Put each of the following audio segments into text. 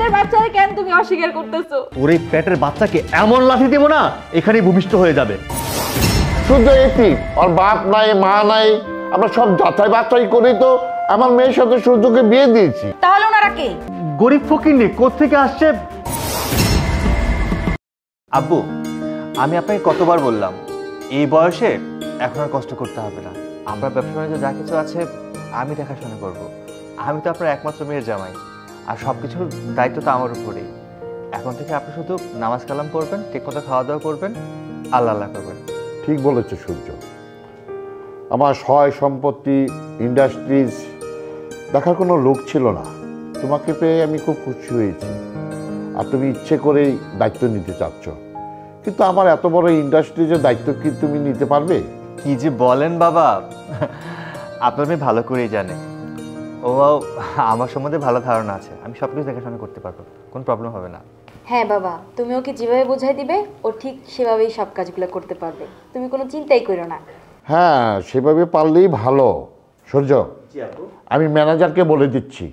পেটের বাচ্চারে কেন তুমি অস্বীকার করতেছো? ওর এই পেটের বাচ্চাকে এমন লাথি দেব না এখানেই ভূমিষ্ঠ হয়ে যাবে। শুধু এটি ওর বাপ নাই মা নাই, আমরা সব যাচাই বাছাই করি তো আমার মেয়ের সাথে সূর্যকে বিয়ে দিয়েছি। তাহলে ওনারা কে? গরিব ফকিন্নি কোত্থেকে আসছে? আব্বু, আমি আপনাকে কতবার বললাম এই বয়সে এখন আর কষ্ট করতে হবে না, আপনার ব্যবসা বাণিজ্য যা কিছু আছে আমি দেখাশোনা করব। আমি তো আপনার একমাত্র মেয়ের জামাই, আর সব কিছুর দায়িত্ব তো আমার উপরেই। এখন থেকে আপনি শুধু নামাজ কালাম করবেন, ঠিকমতো খাওয়া দাওয়া করবেন, আল্লাহ আল্লাহ করবেন। ঠিক বলেছে সূর্য, আমার সয় সম্পত্তি ইন্ডাস্ট্রিজ দেখার কোনো লোক ছিল না, তোমাকে পেয়ে আমি খুব খুশি হয়েছি। আর তুমি ইচ্ছে করেই দায়িত্ব নিতে চাচ্ছ, কিন্তু আমার এত বড় ইন্ডাস্ট্রিজের দায়িত্ব কি তুমি নিতে পারবে? কি যে বলেন বাবা, আপনার মেয়ে ভালো করেই জানে, ও আমার সম্বন্ধে ভালো ধারণা আছে, আমি সব কিছু দেখাশোনা করতে পারবো, কোনো প্রবলেম হবে না। হ্যাঁ বাবা, তুমি ওকে যেভাবে বোঝাই দিবে ও ঠিক সেভাবেই সব কাজগুলো করতে পারবে, তুমি কোনো চিন্তাই করো না। হ্যাঁ, সেভাবে পারলেই ভালো। সূর্য, আমি ম্যানেজারকে বলে দিচ্ছি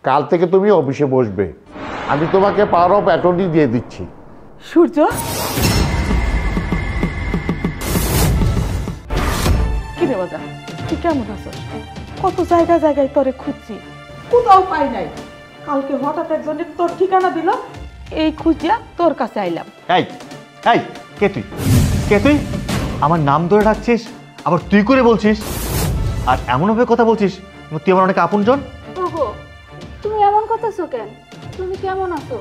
কাল থেকে তুমি অফিসে বসবে, আমি তোমাকে পাওয়ার অফ অ্যাটর্নি দিয়ে দিচ্ছি। সূর্য, কি রে বাজা, তুই কেমন আছো? কত জায়গায় জায়গায় তোরে খুঁজছি, কোথাও পাই নাই। কালকে হঠাৎ একজনে তোর ঠিকানা দিল, এই খুঁজিয়া তোর কাছে আইলাম। এই এই কে তুই? কে তুই? আমার নাম ধরে ডাকছিস, আবার তুই করে বলছিস, আর এমনভাবে কথা বলছিস তুই আমার অনেক আপনজন। ওগো, তুমি এমন করতেছো কেন? তুমি কেমন আছো?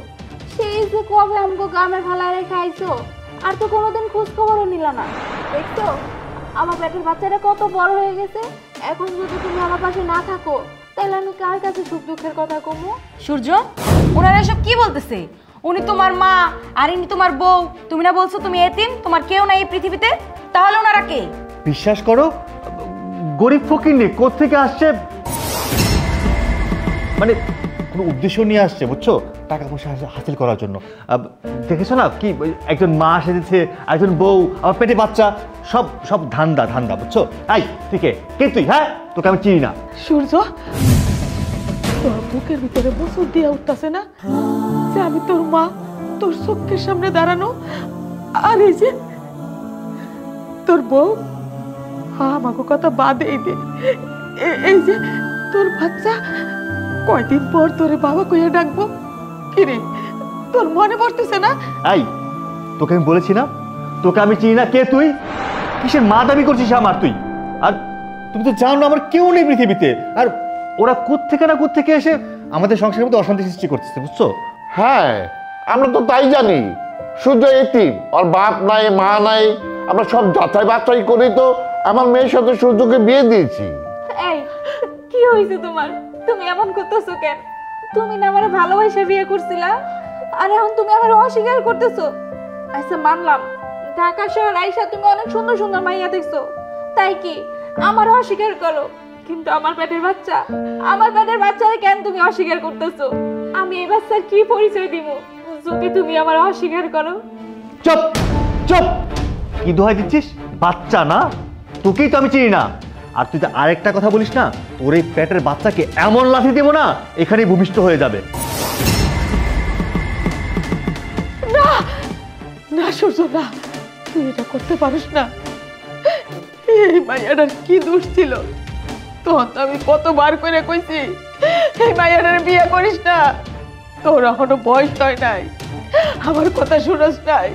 সেই যে কবে আমগো গ্রামের ভালা রেখে আইছো, আর তো কোনোদিন খোঁজ খবরও নিল না। দেখছো আমার পেটের বাচ্চাটা কত বড় হয়ে গেছে, এখন যদি তুমি আমার পাশে না থাকো তাহলে আমি কার কাছে সুখ দুঃখের কথা কমু? সূর্য, ওনারা এসব কি বলতেছে? উনি তোমার মা আর ইনি তোমার বউ, তুমি না বলছো তুমি এতিম, তোমার কেউ নাই এই পৃথিবীতে, তাহলে ওনারা কে? বিশ্বাস করো, গরিব ফকিন্নি কোত্থেকে আসছে, মানে কোনো উদ্দেশ্য নিয়ে আসছে, বুঝছো, টাকা পয়সা হাসিল করার জন্য। দেখেছো না কি, একজন মা এসেছে, একজন বউ, আমার পেটে বাচ্চা, সব সব ধান্দা ধান্দা, বুঝছো। এই ঠিক কে তুই? হ্যাঁ, তোকে আমি চিনি না। সূর্য, তোর বুকের ভিতরে বছর দিয়ে উঠতেছে না যে আমি তোর মা, তোর চোখের সামনে দাঁড়ানো, আর এই যে তোর বউ, আমাকে কথা বাদেই দে, এই যে তোর বাচ্চা, কয়দিন পর তোরে বাবা কইয়া ডাকবো, কিরে তোর মনে পড়তেছে না? এই তোকে আমি বলেছি না তোকে আমি চিনি না, কে তুই? কিসের মা দাবি করছিস আমার তুই? আর তুমি তো জানো আমার কেউ নেই পৃথিবীতে, আর ওরা কোত্থেকে না কোত্থেকে এসে আমাদের সংসারের মধ্যে অশান্তি সৃষ্টি করতেছে, বুঝছো। হ্যাঁ, আমরা তো তাই জানি, সূর্য এতিম, ওর বাপ নাই মা নাই, আমরা সব যাচাই বাছাই করি তো আমার মেয়ের সাথে সূর্যকে বিয়ে দিয়েছি। এই কি হয়েছে তোমার? তুমি এমন করতেছো কেন? তুমি না আমার ভালোবাসা বিয়ে করছিলা, আর এখন তুমি আমার অস্বীকার করতেছো। আচ্ছা মানলাম, ঢাকা শহর আইসা তুমি অনেক সুন্দর সুন্দর মাইয়া দেখছো, তাই কি আমার অস্বীকার করো? কিন্তু আমার পেটের বাচ্চারে কেন তুমি অস্বীকার করতেছো? আমি এই বাচ্চার কি পরিচয় দিব যদি তুমি আমার অস্বীকার করো? চুপ চুপ, কি দোহাই দিচ্ছিস? বাচ্চা না, তোকেই তো আমি চিনি না। আর তুই তো আরেকটা কথা বলিস না, তোর এই পেটের বাচ্চাকে এমন লাথি দেবো না এখানেই ভূমিষ্ঠ হয়ে যাবে। না না সূর্য, না, তুই এটা করতে পারিস না। এই মাইয়াটার কি দোষ ছিল? তখন তো আমি কতবার করে কইছি এই মাইয়াটার বিয়ে করিস না, তোর এখনো বয়স হয় নাই, আমার কথা শুনস নাই,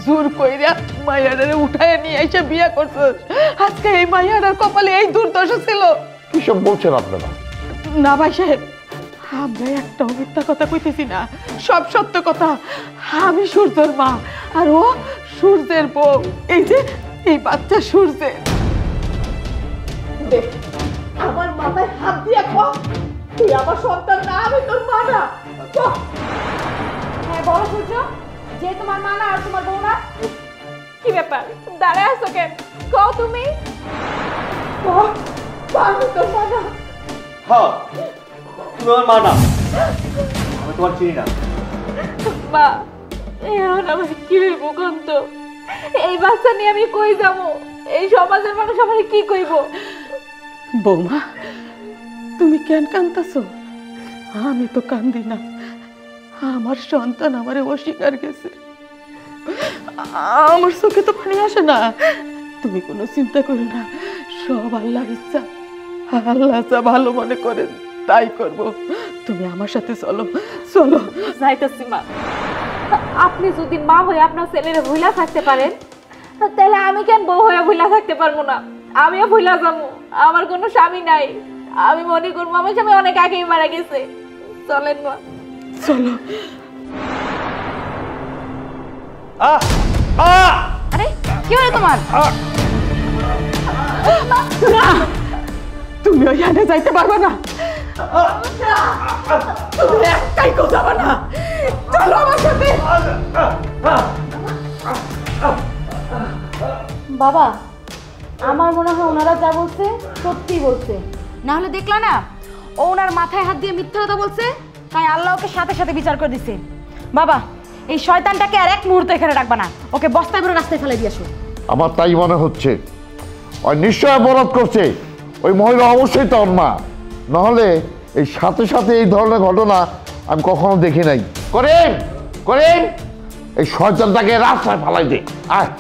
জোর কইরা মাইয়াটারে উঠায় নিয়ে এসে বিয়ে করছস। আজকে এই মাইয়াটার কপালে এই দুর্দশা ছিল। কিসব বলছেন আপনারা? না ভাই সাহেব, আমরা একটা মিথ্যা কথা কইতেছি না, সব সত্য কথা। আমি সূর্যের মা, আর ও সূর্যের বউ। এই যে এই বাচ্চা সূর্যের। দেখ, আমার মাথায় হাত দিয়ে কও, তুই আমার সন্তান না, আমি তোর মা না। হ্যাঁ বলো সূর্য, যে তোমার মা না আর তোমার বউ না? কি ব্যাপার, দাঁড়ায় আছো কেন? কও তুমি। আমি তোর মা না। হ্যাঁ, তুমি আমার মা না, আমি তোমার চিনি না। মা, এখন আমার কি হইব কন্ত? এই বাচ্চা নিয়ে আমি কই যাবো? এই সমাজের মানুষ আমার কি কইব? বৌমা, তুমি কেন কাঁদতেছো? আমি তো কান্দি না, আমার সন্তান আমারে অস্বীকার গেছে। আমার চোখে তো পানি আসে না। তুমি কোনো চিন্তা করো না, সব আল্লাহর ইচ্ছা। আল্লাহ যা ভালো মনে করেন তাই করব। তুমি আমার সাথে চলো, চলো। যাইতেছি মা। আপনি যদি মা হয়ে আপনার ছেলের ভুলা থাকতে পারেন, তাহলে আমি কেন বউ হয়ে ভুলা থাকতে পারবো না? আমিও ভুলা যাবো। আমার কোনো স্বামী নাই। আমি মনে করবো আমার স্বামী অনেক আগেই মারা গেছে। চলেন মা, চলো। আরে কি হলো তোমার? না, তুমি ওইখানে যাইতে পারবে না। তুমি একটাই যাবে না। চলো আমার সাথে। বাবা, আমার মনে হয় ওনারা যা বলছে সত্যি বলছে। না হলে দেখলা না, ও ওনার মাথায় হাত দিয়ে মিথ্যা কথা বলছে, তাই আল্লাহ ওকে সাথে সাথে বিচার করে দিছে। বাবা, এই শয়তানটাকে আর এক মুহূর্ত এখানে রাখবা না, ওকে বস্তায় করে রাস্তায় ফেলে দিয়ে আসো। আমার তাই মনে হচ্ছে, ওই নিশ্চয় অপরাধ করছে। ওই মহিলা অবশ্যই তোর মা, নাহলে এই সাথে সাথে এই ধরনের ঘটনা আমি কখনো দেখি নাই। করেন করেন, এই শয়তানটাকে রাস্তায় ফালাই দে। আয়